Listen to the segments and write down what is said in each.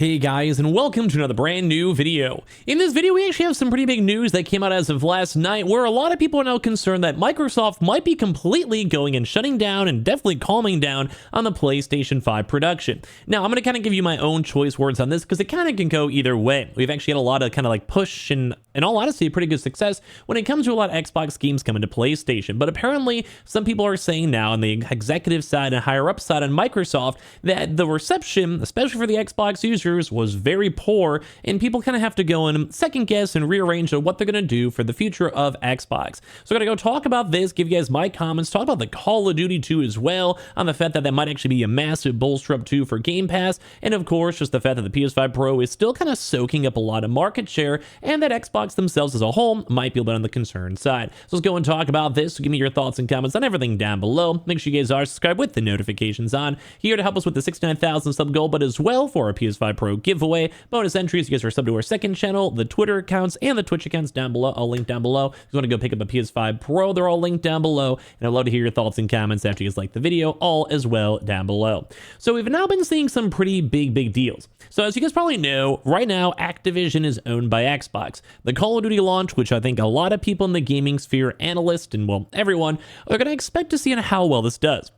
Hey guys, and welcome to another brand new video. In this video, we actually have some pretty big news that came out as of last night, where a lot of people are now concerned that Microsoft might be completely going and shutting down and definitely calming down on the PlayStation 5 production. Now, I'm going to kind of give you my own choice words on this because it kind of can go either way. We've actually had a lot of kind of like push and, in all honesty, pretty good success when it comes to a lot of Xbox games coming to PlayStation. But apparently, some people are saying now on the executive side and higher up side on Microsoft that the reception, especially for the Xbox users, was very poor, and people kind of have to go and second guess and rearrange what they're going to do for the future of Xbox. So I'm going to go talk about this, give you guys my comments, talk about the Call of Duty 2 as well, on the fact that that might actually be a massive bolster up too for Game Pass, and of course just the fact that the PS5 Pro is still kind of soaking up a lot of market share, and that Xbox themselves as a whole might be a bit on the concerned side. So let's go and talk about this. So give me your thoughts and comments on everything down below. Make sure you guys are subscribed with the notifications on, here to help us with the 69,000 sub goal, but as well for our PS5 Pro giveaway, bonus entries. You guys are subbed to our second channel, the Twitter accounts and the Twitch accounts down below. I'll link down below. If you want to go pick up a PS5 Pro, they're all linked down below, and I'd love to hear your thoughts and comments after you guys like the video, all as well down below. So we've now been seeing some pretty big deals. So as you guys probably know, right now Activision is owned by Xbox. The Call of Duty launch, which I think a lot of people in the gaming sphere, analysts, and well, everyone, are going to expect to see on how well this does.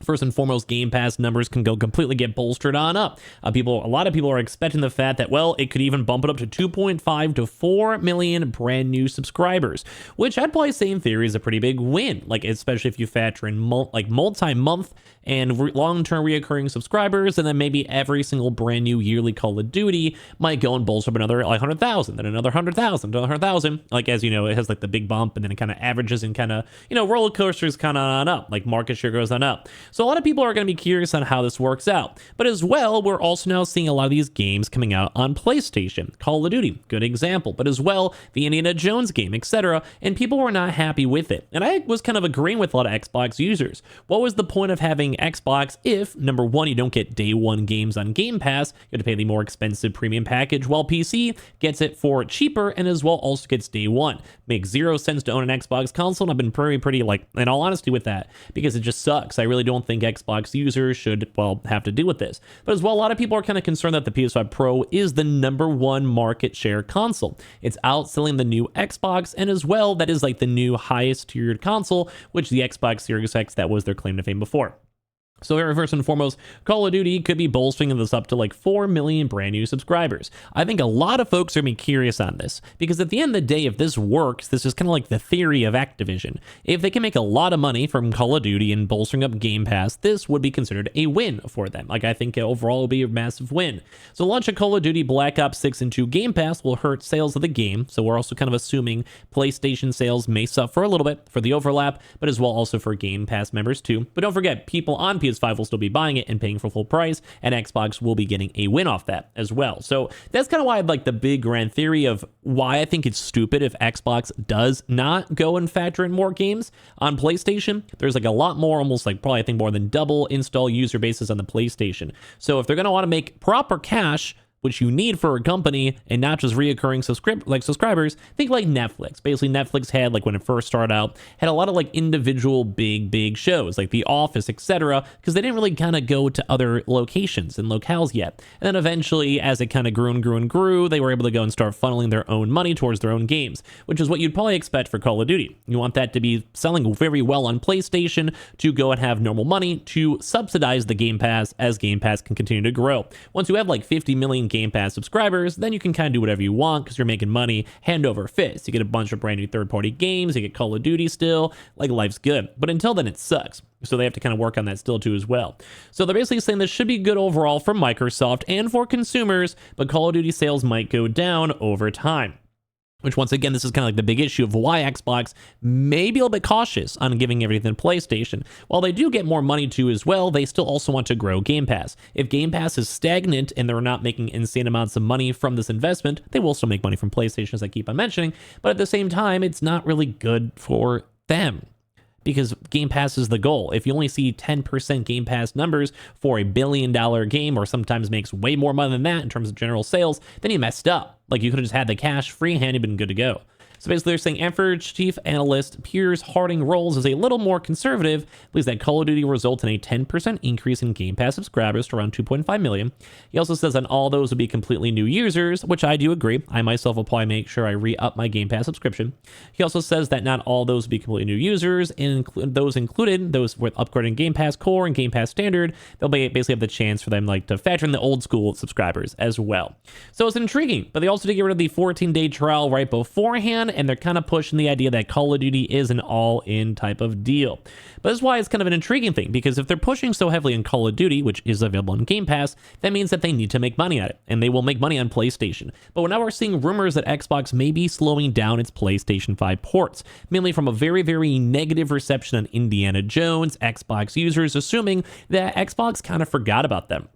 First and foremost, Game Pass numbers can go completely get bolstered on up. A lot of people are expecting the fact that, well, it could even bump it up to 2.5 to 4 million brand new subscribers, which I'd probably say in theory is a pretty big win. Like, especially if you factor in multi-month and long-term reoccurring subscribers, and then maybe every single brand new yearly Call of Duty might go and bolster up another 100,000, then another 100,000, another 100,000. Like, as you know, it has like the big bump, and then it kind of averages and kind of, roller coasters kind of on up, like market share goes on up. So a lot of people are going to be curious on how this works out. But as well, we're also now seeing a lot of these games coming out on PlayStation. Call of Duty, good example. But as well, the Indiana Jones game, etc. And people were not happy with it. And I was kind of agreeing with a lot of Xbox users. What was the point of having Xbox if, number one, you don't get day one games on Game Pass, you have to pay the more expensive premium package, while PC gets it for cheaper and as well also gets day one. Makes zero sense to own an Xbox console, and I've been pretty like, in all honesty with that, because it just sucks. I really don't think Xbox users should, well, have to deal with this. But as well, a lot of people are kind of concerned that the PS5 Pro is the #1 market share console. It's outselling the new Xbox, and as well, that is like the new highest tiered console, which the Xbox Series X, that was their claim to fame before. So first and foremost, Call of Duty could be bolstering this up to like 4 million brand new subscribers. I think a lot of folks are going to be curious on this, because at the end of the day, if this works, this is kind of like the theory of Activision. If they can make a lot of money from Call of Duty and bolstering up Game Pass, this would be considered a win for them. Like, I think overall it will be a massive win. So launch of Call of Duty Black Ops 6 into Game Pass will hurt sales of the game. So we're also kind of assuming PlayStation sales may suffer a little bit for the overlap, but as well also for Game Pass members too. But don't forget, people on PS5 will still be buying it and paying for full price, and Xbox will be getting a win off that as well. So that's kind of why I'd like the big grand theory of why I think it's stupid if Xbox does not go and factor in more games on PlayStation. There's like a lot more, almost like probably I think more than double install user bases on the PlayStation. So if they're going to want to make proper cash, which you need for a company, and not just reoccurring subscribers, think like Netflix. Basically, Netflix had, like when it first started out, had a lot of like individual big shows, like The Office, etc., because they didn't really kind of go to other locations and locales yet. And then eventually, as it kind of grew and grew, they were able to go and start funneling their own money towards their own games, which is what you'd probably expect for Call of Duty. You want that to be selling very well on PlayStation to go and have normal money to subsidize the Game Pass as Game Pass can continue to grow. Once you have like 50 million Game Pass subscribers, then you can kind of do whatever you want because you're making money hand over fist. You get a bunch of brand new third-party games, you get Call of Duty still, like life's good. But until then, it sucks. So they have to kind of work on that still too as well. So they're basically saying this should be good overall for Microsoft and for consumers, but Call of Duty sales might go down over time. Which, once again, this is kind of like the big issue of why Xbox may be a little bit cautious on giving everything to PlayStation. While they do get more money too as well, they still also want to grow Game Pass. If Game Pass is stagnant and they're not making insane amounts of money from this investment, they will still make money from PlayStation, as I keep on mentioning. But at the same time, it's not really good for them, because Game Pass is the goal. If you only see 10% Game Pass numbers for $1 billion game, or sometimes makes way more money than that in terms of general sales, then you messed up. Like, you could have just had the cash free hand and been good to go. So basically they're saying after chief analyst Piers Harding Rolls is a little more conservative, believes that Call of Duty results in a 10% increase in Game Pass subscribers to around 2.5 million. He also says that all those would be completely new users, which I do agree. I myself will probably make sure I re-up my Game Pass subscription. He also says that not all those would be completely new users, and those included, those with upgrading Game Pass Core and Game Pass Standard, they'll basically have the chance for them like to factor in the old school subscribers as well. So it's intriguing, but they also did get rid of the 14-day trial right beforehand, and they're kind of pushing the idea that Call of Duty is an all-in type of deal. But that's why it's kind of an intriguing thing, because if they're pushing so heavily in Call of Duty, which is available on Game Pass, that means that they need to make money at it, and they will make money on PlayStation. But now we're seeing rumors that Xbox may be slowing down its PlayStation 5 ports, mainly from a very, very negative reception on Indiana Jones, Xbox users assuming that Xbox kind of forgot about them.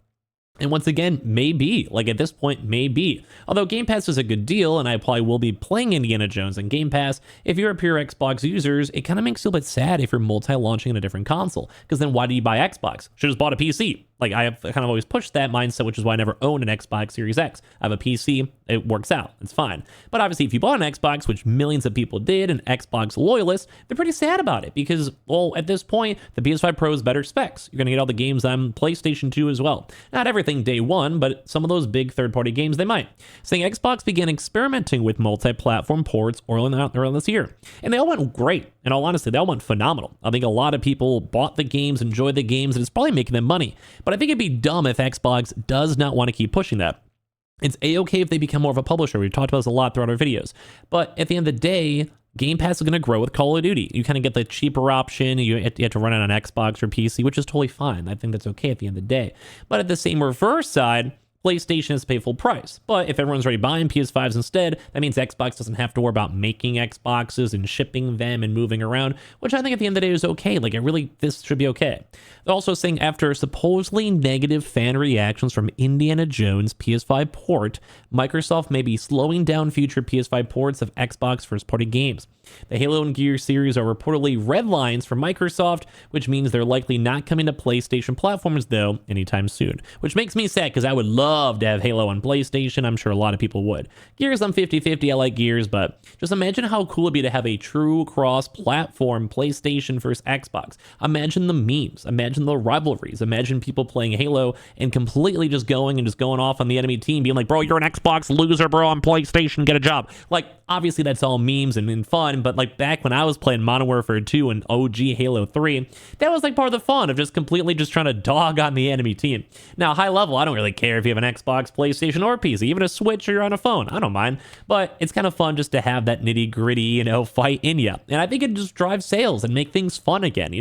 And once again, maybe, like at this point, maybe. Although Game Pass is a good deal, and I probably will be playing Indiana Jones on Game Pass, if you're a pure Xbox users, it kind of makes you a bit sad if you're multi-launching in a different console. Because then why do you buy Xbox? Should have just bought a PC. Like, I have kind of always pushed that mindset, which is why I never owned an Xbox Series X. I have a PC, it works out, it's fine. But obviously, if you bought an Xbox, which millions of people did, and Xbox loyalists, they're pretty sad about it because, well, at this point, the PS5 Pro is better specs. You're going to get all the games on PlayStation 2 as well. Not everything day one, but some of those big third-party games, they might. Saying Xbox began experimenting with multi-platform ports earlier this year. And they all went great. In all honesty, they all went phenomenal. I think a lot of people bought the games, enjoyed the games, and it's probably making them money. But I think it'd be dumb if Xbox does not want to keep pushing that. It's a-okay if they become more of a publisher. We've talked about this a lot throughout our videos. But at the end of the day, Game Pass is going to grow with Call of Duty. You kind of get the cheaper option. You have to run it on Xbox or PC, which is totally fine. I think that's okay at the end of the day. But at the same reverse side, PlayStation has to pay full price. But if everyone's already buying PS5s instead, that means Xbox doesn't have to worry about making Xboxes and shipping them and moving around, which I think at the end of the day is okay. Like, this should be okay. They're also saying after supposedly negative fan reactions from Indiana Jones PS5 port, Microsoft may be slowing down future PS5 ports of Xbox first-party games. The Halo and Gears series are reportedly red lines for Microsoft, which means they're likely not coming to PlayStation platforms, though, anytime soon. Which makes me sad, because I would love to have Halo on PlayStation. I'm sure a lot of people would. Gears, I'm 50-50. I like Gears, but just imagine how cool it'd be to have a true cross-platform PlayStation versus Xbox. Imagine the memes. Imagine the rivalries. Imagine people playing Halo and completely just going off on the enemy team, being like, bro, you're an Xbox loser, bro, on PlayStation, get a job. Like, obviously that's all memes and fun, but like back when I was playing Modern Warfare 2 and OG Halo 3, that was like part of the fun of just completely just trying to dog on the enemy team. Now, high level, I don't really care if you have an Xbox, PlayStation, or PC, even a Switch or you're on a phone. I don't mind, but it's kind of fun just to have that nitty gritty, fight in you. And I think it just drives sales and make things fun again.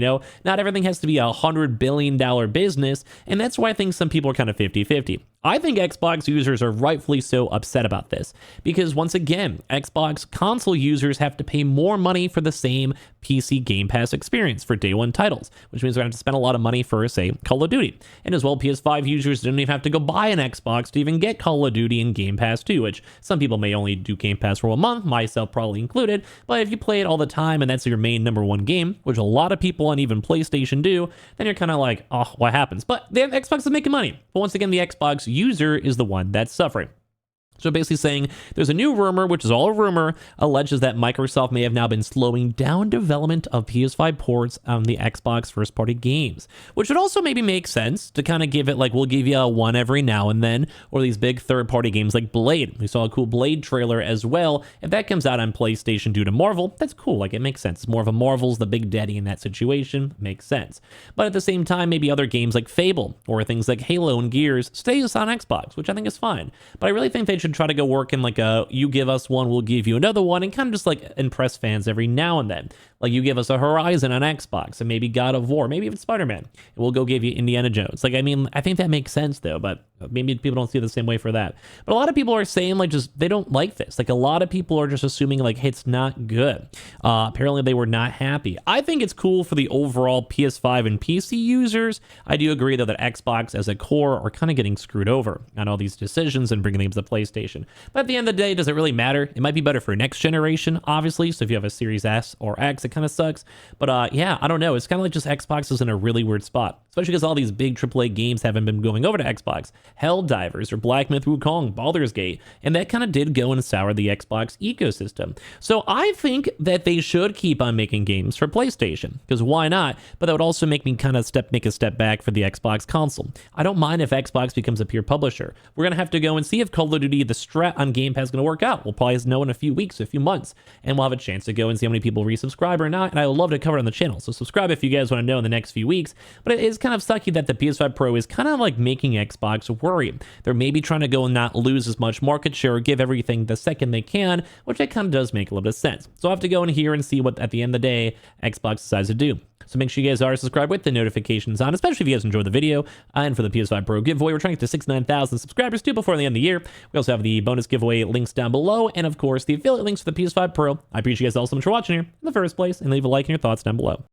Not everything has to be $100 billion business, and that's why I think some people are kind of 50-50. I think Xbox users are rightfully so upset about this because, once again, Xbox console users have to pay more money for the same PC Game Pass experience for day one titles, which means they're going to have to spend a lot of money for, say, Call of Duty. And as well, PS5 users didn't even have to go buy an Xbox to even get Call of Duty and Game Pass too, which some people may only do Game Pass for a month, myself probably included, but if you play it all the time and that's your main number one game, which a lot of people on even PlayStation do, then you're kind of like, oh, what happens? But the Xbox is making money. But once again, the Xbox user is the one that's suffering. So basically saying there's a new rumor, which is all a rumor, alleges that Microsoft may have now been slowing down development of PS5 ports on the Xbox first-party games, which would also maybe make sense to kind of give it like, we'll give you a one every now and then, or these big third-party games like Blade. We saw a cool Blade trailer as well. If that comes out on PlayStation due to Marvel, that's cool. Like, it makes sense. It's more of a Marvel's the big daddy in that situation. Makes sense. But at the same time, maybe other games like Fable or things like Halo and Gears stays on Xbox, which I think is fine. But I really think they should try to go work in like a, you give us one, we'll give you another one, and kind of just like impress fans every now and then. Like, you give us a Horizon on Xbox and maybe God of War, maybe even Spider-Man, and we'll go give you Indiana Jones. Like, I mean, I think that makes sense though, but maybe people don't see it the same way for that. But a lot of people are saying like, just, they don't like this. Like, a lot of people are just assuming like, hey, it's not good. Apparently they were not happy. I think it's cool for the overall PS5 and PC users. I do agree though that Xbox as a core are kind of getting screwed over on all these decisions and bringing them to the PlayStation PlayStation. But at the end of the day, does it really matter? It might be better for next generation, obviously. So if you have a Series S or X, it kind of sucks. But yeah, I don't know. It's kind of like just Xbox is in a really weird spot, especially because all these big AAA games haven't been going over to Xbox. Helldivers or Black Myth Wukong, Baldur's Gate, and that kind of did go and sour the Xbox ecosystem. So I think that they should keep on making games for PlayStation, because why not? But that would also make me kind of make a step back for the Xbox console. I don't mind if Xbox becomes a pure publisher. We're going to have to go and see if Call of Duty, the strat on Game Pass, is going to work out. We'll probably know in a few weeks, a few months, and we'll have a chance to go and see how many people resubscribe or not, and I would love to cover it on the channel. So subscribe if you guys want to know in the next few weeks. But it is kind of sucky that the PS5 Pro is kind of like making Xbox worry. They're maybe trying to go and not lose as much market share or give everything the second they can, which it kind of does make a little bit of sense. So I'll have to go in here and see what, at the end of the day, Xbox decides to do. So make sure you guys are subscribed with the notifications on, especially if you guys enjoyed the video. And for the PS5 Pro giveaway, we're trying to get to 69,000 subscribers too before the end of the year. We also have the bonus giveaway links down below, and of course the affiliate links for the PS5 Pro. I appreciate you guys all so much for watching here in the first place, and leave a like and your thoughts down below.